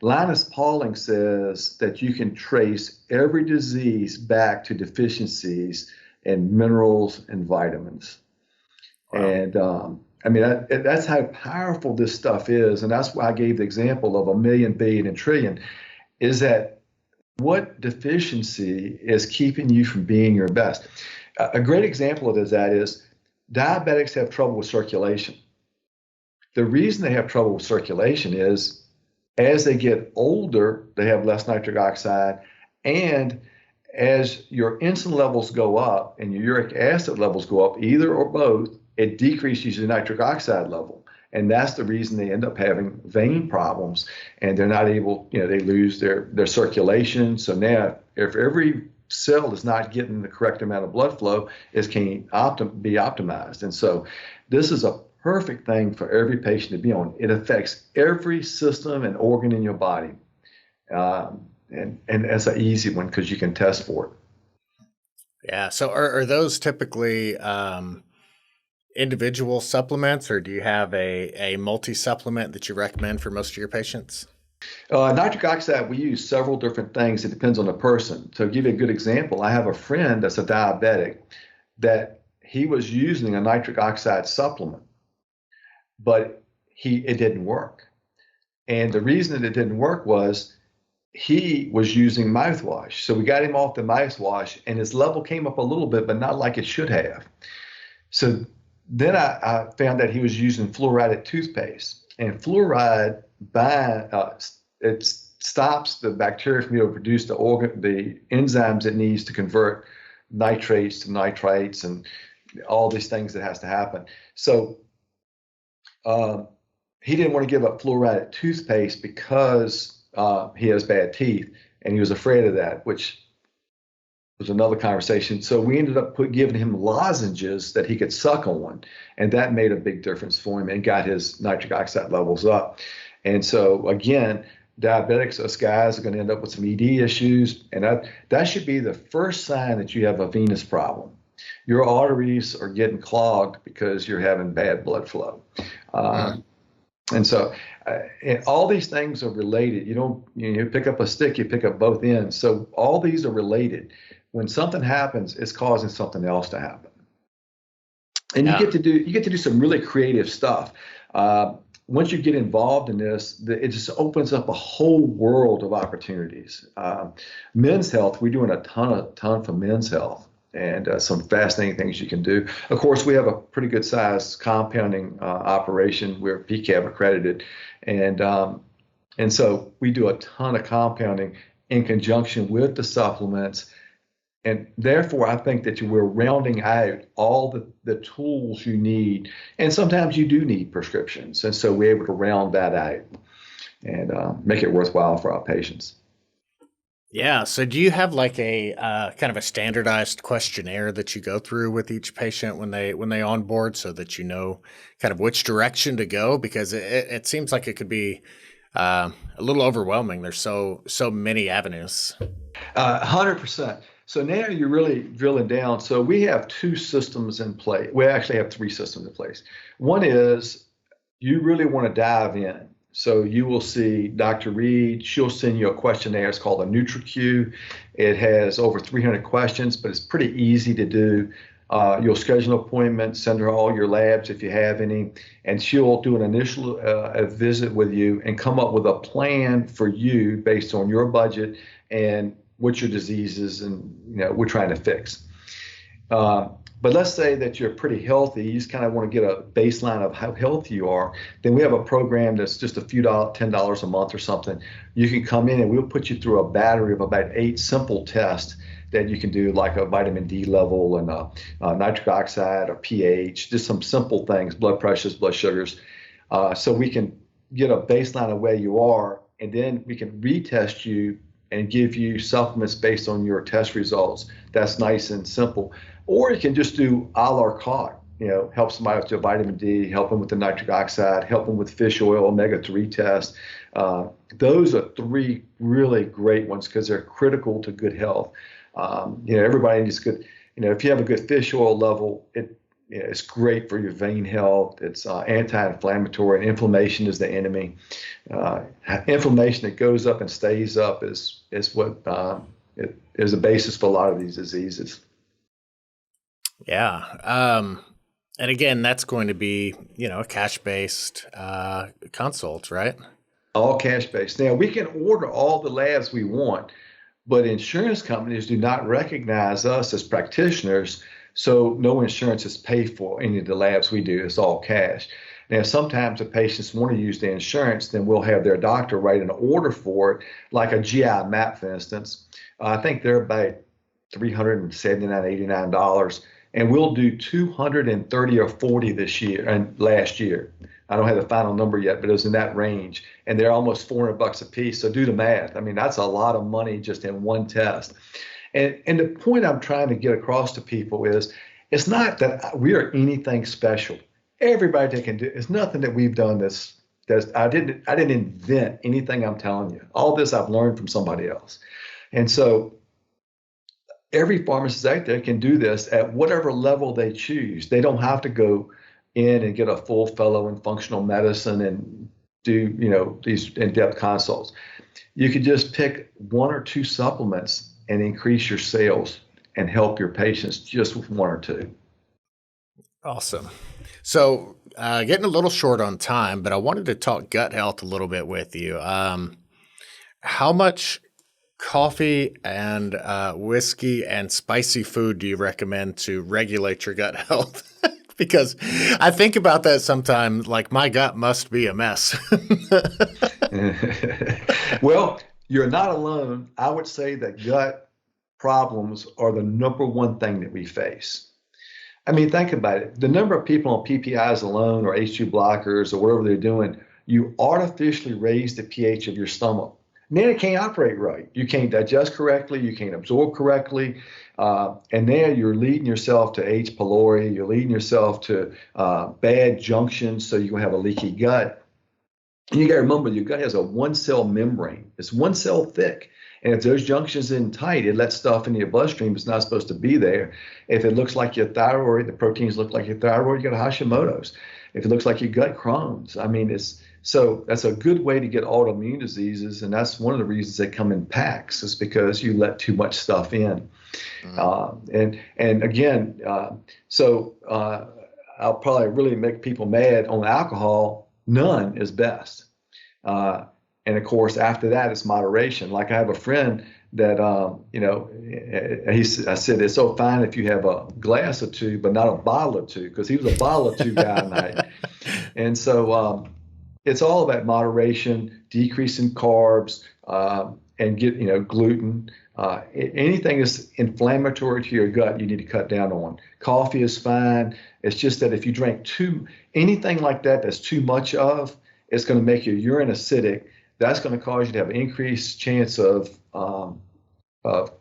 Linus Pauling says that you can trace every disease back to deficiencies in minerals and vitamins. Wow. And I mean, that's how powerful this stuff is. And that's why I gave the example of a million, billion, and trillion, is that what deficiency is keeping you from being your best. A great example of that is diabetics have trouble with circulation. The reason they have trouble with circulation is as they get older, they have less nitric oxide, and as your insulin levels go up and your uric acid levels go up, either or both, it decreases your nitric oxide level. And that's the reason they end up having vein problems, and they're not able, they lose their circulation. So now if every cell is not getting the correct amount of blood flow, it can't be optimized. And so this is a perfect thing for every patient to be on. It affects every system and organ in your body. And that's an easy one because you can test for it. Yeah. So are those typically individual supplements, or do you have a multi-supplement that you recommend for most of your patients? Nitric oxide, we use several different things. It depends on the person. To give you a good example, I have a friend that's a diabetic that he was using a nitric oxide supplement, but it didn't work. And the reason that it didn't work was he was using mouthwash. So we got him off the mouthwash, and his level came up a little bit, but not like it should have. So then I found that he was using fluoride toothpaste, and fluoride it stops the bacteria from being able to produce the enzymes it needs to convert nitrates to nitrites and all these things that has to happen. So he didn't want to give up fluoride toothpaste because he has bad teeth, and he was afraid of that, which was another conversation. So we ended up giving him lozenges that he could suck on, and that made a big difference for him and got his nitric oxide levels up. And so again, diabetics, us guys, are going to end up with some ED issues, and that should be the first sign that you have a venous problem. Your arteries are getting clogged because you're having bad blood flow. And so and all these things are related. You pick up a stick, you pick up both ends. So all these are related. When something happens, it's causing something else to happen. And you get to do some really creative stuff. Once you get involved in this, it just opens up a whole world of opportunities. Men's health, we're doing a ton for men's health, and some fascinating things you can do. Of course, we have a pretty good sized compounding operation. We're PCAB accredited, and so we do a ton of compounding in conjunction with the supplements. And therefore, I think that we're rounding out all the tools you need. And sometimes you do need prescriptions. And so we're able to round that out and make it worthwhile for our patients. Yeah. So do you have like a kind of a standardized questionnaire that you go through with each patient when they onboard, so that you know kind of which direction to go? Because it seems like it could be a little overwhelming. There's so many avenues. 100%. So now you're really drilling down. So we have 2 systems in place. We actually have 3 systems in place. One is you really want to dive in. So you will see Dr. Reed. She'll send you a questionnaire. It's called a NutriQ. It has over 300 questions, but it's pretty easy to do. You'll schedule an appointment, send her all your labs if you have any, and she'll do an initial visit with you and come up with a plan for you based on your budget and what your disease is, and we're trying to fix. But let's say that you're pretty healthy. You just kind of want to get a baseline of how healthy you are. Then we have a program that's just a few $10 a month or something. You can come in and we'll put you through a battery of about 8 simple tests that you can do, like a vitamin D level and nitric oxide or pH, just some simple things, blood pressures, blood sugars. So we can get a baseline of where you are, and then we can retest you and give you supplements based on your test results. That's nice and simple. Or you can just do a la carte, help somebody with their vitamin D, help them with the nitric oxide, help them with fish oil, omega-3 test. Those are three really great ones because they're critical to good health. Everybody needs good, if you have a good fish oil level, it's great for your vein health. It's anti-inflammatory, and inflammation is the enemy. Inflammation that goes up and stays up is what it is the basis for a lot of these diseases. Yeah. And again, that's going to be, a cash-based consult, right? All cash-based. Now, we can order all the labs we want, but insurance companies do not recognize us as practitioners, so no insurance is paid for any of the labs we do. It's all cash. Now, sometimes if patients want to use the insurance, then we'll have their doctor write an order for it, like a GI map, for instance. I think they're about $379, $89, and we'll do 230 or 40 this year and last year. I don't have the final number yet, but it was in that range, and they're almost $400 a piece. So do the math. I mean, that's a lot of money just in one test. And the point I'm trying to get across to people is, it's not that we are anything special. Everybody that can do, it's nothing that we've done that's I didn't invent anything I'm telling you. All this I've learned from somebody else. And so every pharmacist out there can do this at whatever level they choose. They don't have to go in and get a full fellow in functional medicine and do, these in-depth consults. You could just pick one or two supplements and increase your sales and help your patients just with one or two. Awesome. So getting a little short on time, but I wanted to talk gut health a little bit with you. How much coffee and whiskey and spicy food do you recommend to regulate your gut health? Because I think about that sometimes, like my gut must be a mess. Well, you're not alone. I would say that gut problems are the number one thing that we face. I mean, think about it. The number of people on PPIs alone or H2 blockers or whatever they're doing, you artificially raise the pH of your stomach. And then it can't operate right. You can't digest correctly. You can't absorb correctly. And then you're leading yourself to H. pylori. You're leading yourself to bad junctions, so you're going to have a leaky gut. And you got to remember, your gut has a one-cell membrane. It's one cell thick. And if those junctions are tight, it lets stuff into your bloodstream that's not supposed to be there. If it looks like your thyroid, the proteins look like your thyroid, you got Hashimoto's. If it looks like your gut, Crohn's. I mean, so that's a good way to get autoimmune diseases, and that's one of the reasons they come in packs, is because you let too much stuff in. Mm-hmm. And again, I'll probably really make people mad on alcohol. None is best. And of course, after that, it's moderation. Like I have a friend that, I said, it's so fine if you have a glass or two, but not a bottle or two, because he was a bottle or two guy a night. And so it's all about moderation, decreasing carbs, and get, gluten. Anything that's inflammatory to your gut, you need to cut down on. Coffee is fine. It's just that if you drink anything like that that's too much of, it's going to make your urine acidic. That's going to cause you to have an increased chance of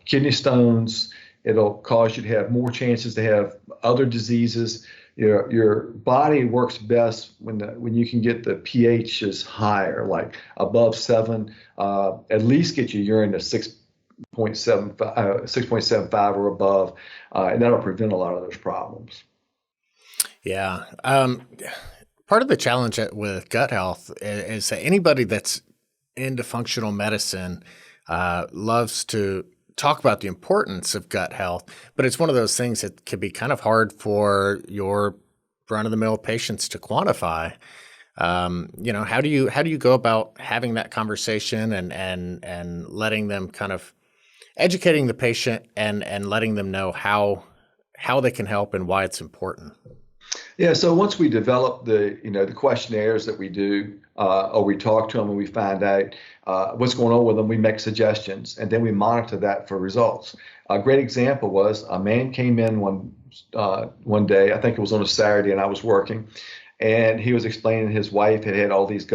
kidney stones. It'll cause you to have more chances to have other diseases. Your body works best when you can get the pHs higher, like above 7. At least get your urine to 6.75 or above, and that'll prevent a lot of those problems. Yeah. Part of the challenge with gut health is that anybody that's into functional medicine loves to talk about the importance of gut health, but it's one of those things that can be kind of hard for your run-of-the-mill patients to quantify. How do you go about having that conversation and letting them kind of educating the patient and letting them know how they can help and why it's important? Yeah, so once we develop the questionnaires that we do, or we talk to them and we find out what's going on with them, we make suggestions and then we monitor that for results. A great example was a man came in one day, I think it was on a Saturday, and I was working, and he was explaining his wife had all these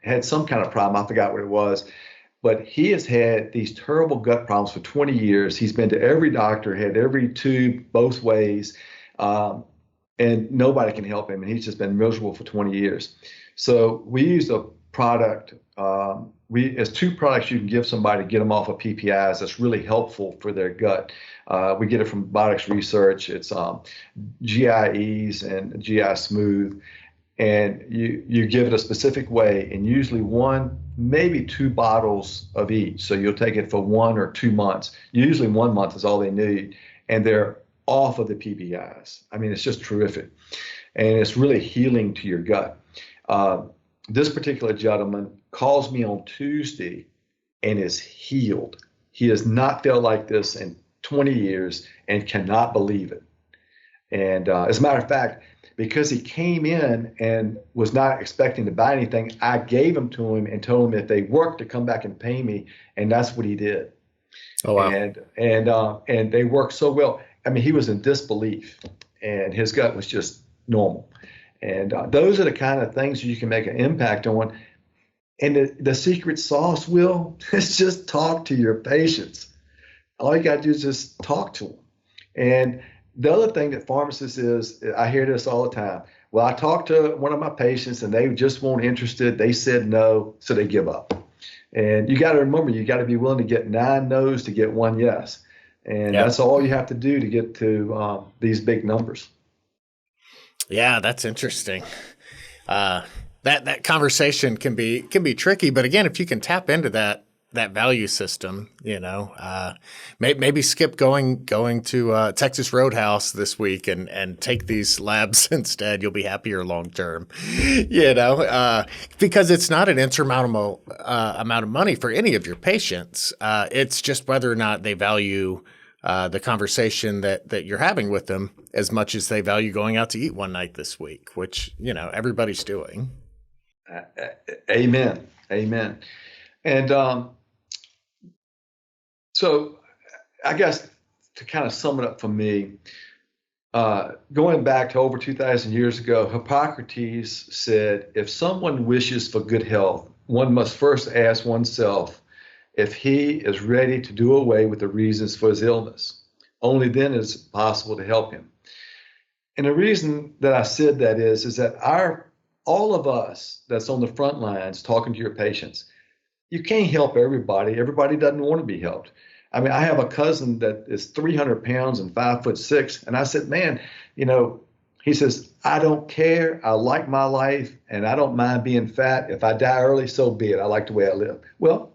had some kind of problem. I forgot what it was, but he has had these terrible gut problems for 20 years. He's been to every doctor, had every tube both ways. And nobody can help him, and he's just been miserable for 20 years. So we use a product. It's two products you can give somebody to get them off of PPIs. That's really helpful for their gut. We get it from Biotics Research. It's GI Ease and GI Smooth, and you give it a specific way, and usually one, maybe two bottles of each. So you'll take it for 1 or 2 months. Usually 1 month is all they need, and they're off of the PPIs. I mean, it's just terrific. And it's really healing to your gut. This particular gentleman calls me on Tuesday and is healed. He has not felt like this in 20 years and cannot believe it. And as a matter of fact, because he came in and was not expecting to buy anything, I gave them to him and told him if they worked to come back and pay me. And that's what he did. Oh, wow. And they worked so well. I mean, he was in disbelief, and his gut was just normal. And those are the kind of things you can make an impact on. And the secret sauce, Will, is just talk to your patients. All you got to do is just talk to them. And the other thing that pharmacists is, I hear this all the time. Well, I talked to one of my patients, and they just weren't interested. They said no, so they give up. And you got to remember, you got to be willing to get 9 no's to get 1 yes. And that's all you have to do to get to these big numbers. Yeah, that's interesting. That conversation can be tricky, but again, if you can tap into that value system, maybe skip going to Texas Roadhouse this week and take these labs instead. You'll be happier long term, because it's not an insurmountable amount of money for any of your patients. It's just whether or not they value the conversation that you're having with them as much as they value going out to eat one night this week, which, everybody's doing. Amen. And so I guess to kind of sum it up for me, going back to over 2,000 years ago, Hippocrates said, if someone wishes for good health, one must first ask oneself if he is ready to do away with the reasons for his illness. Only then is it possible to help him. And the reason that I said that is that all of us that's on the front lines talking to your patients, you can't help everybody. Everybody doesn't want to be helped. I mean, I have a cousin that is 300 pounds and 5'6", and I said, man, he says, I don't care. I like my life, and I don't mind being fat. If I die early, so be it. I like the way I live. Well,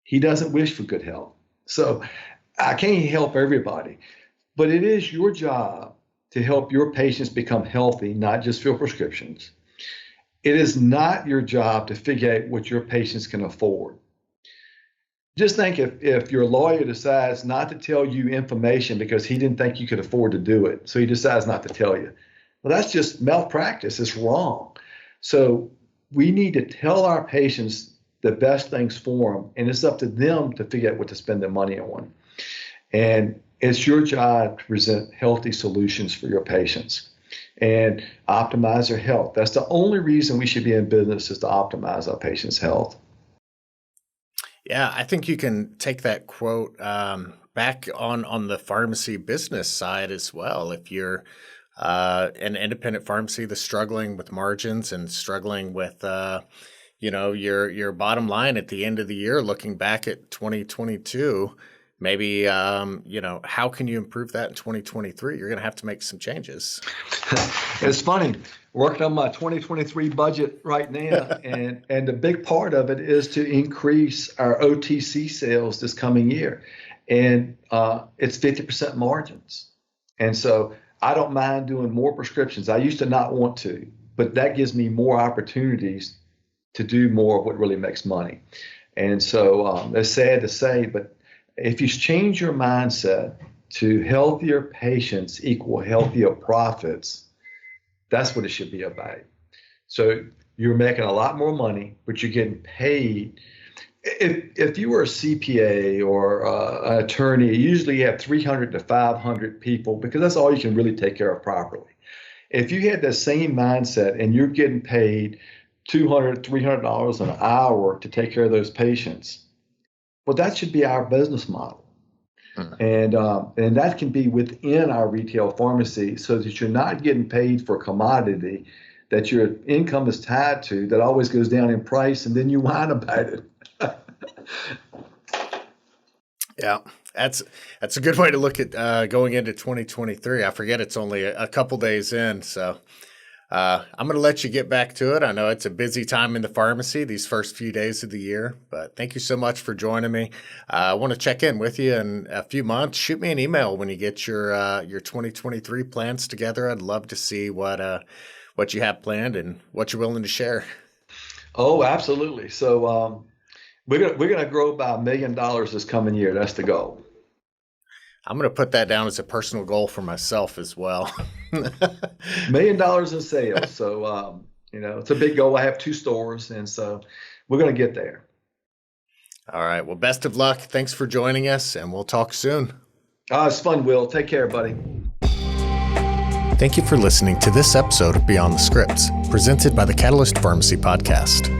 he doesn't wish for good health. So I can't help everybody, but it is your job to help your patients become healthy, not just fill prescriptions. It is not your job to figure out what your patients can afford. Just think if your lawyer decides not to tell you information because he didn't think you could afford to do it, so he decides not to tell you. Well, that's just malpractice. It's wrong. So we need to tell our patients the best things for them, and it's up to them to figure out what to spend their money on. And it's your job to present healthy solutions for your patients and optimize their health. That's the only reason we should be in business, is to optimize our patients' health. Yeah, I think you can take that quote back on the pharmacy business side as well. If you're an independent pharmacy that's struggling with margins and struggling with your bottom line at the end of the year, looking back at 2022, maybe how can you improve that in 2023? You're going to have to make some changes. It's funny, working on my 2023 budget right now, and the big part of it is to increase our OTC sales this coming year, and it's 50% margins. And so I don't mind doing more prescriptions. I used to not want to, but that gives me more opportunities to do more of what really makes money. And so it's sad to say, but if you change your mindset to healthier patients equal healthier profits, that's what it should be about. So you're making a lot more money, but you're getting paid. If you were a CPA or an attorney, usually you have 300 to 500 people because that's all you can really take care of properly. If you had that same mindset and you're getting paid $200, $300 an hour to take care of those patients, well, that should be our business model. And that can be within our retail pharmacy so that you're not getting paid for commodity that your income is tied to that always goes down in price, and then you whine about it. Yeah, that's a good way to look at going into 2023. I forget it's only a couple days in, so I'm going to let you get back to it. I know it's a busy time in the pharmacy these first few days of the year, but thank you so much for joining me. I want to check in with you in a few months. Shoot me an email when you get your 2023 plans together. I'd love to see what you have planned and what you're willing to share. Oh, absolutely. So we're gonna grow by $1 million this coming year. That's the goal. I'm going to put that down as a personal goal for myself as well. $1 million in sales. So, it's a big goal. I have 2 stores, and so we're going to get there. All right. Well, best of luck. Thanks for joining us, and we'll talk soon. It's fun, Will. Take care, buddy. Thank you for listening to this episode of Beyond the Scripts, presented by the Catalyst Pharmacy Podcast.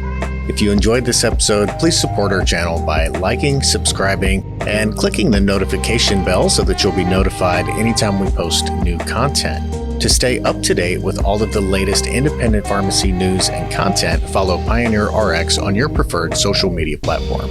If you enjoyed this episode, please support our channel by liking, subscribing, and clicking the notification bell so that you'll be notified anytime we post new content. To stay up to date with all of the latest independent pharmacy news and content, follow PioneerRx on your preferred social media platform.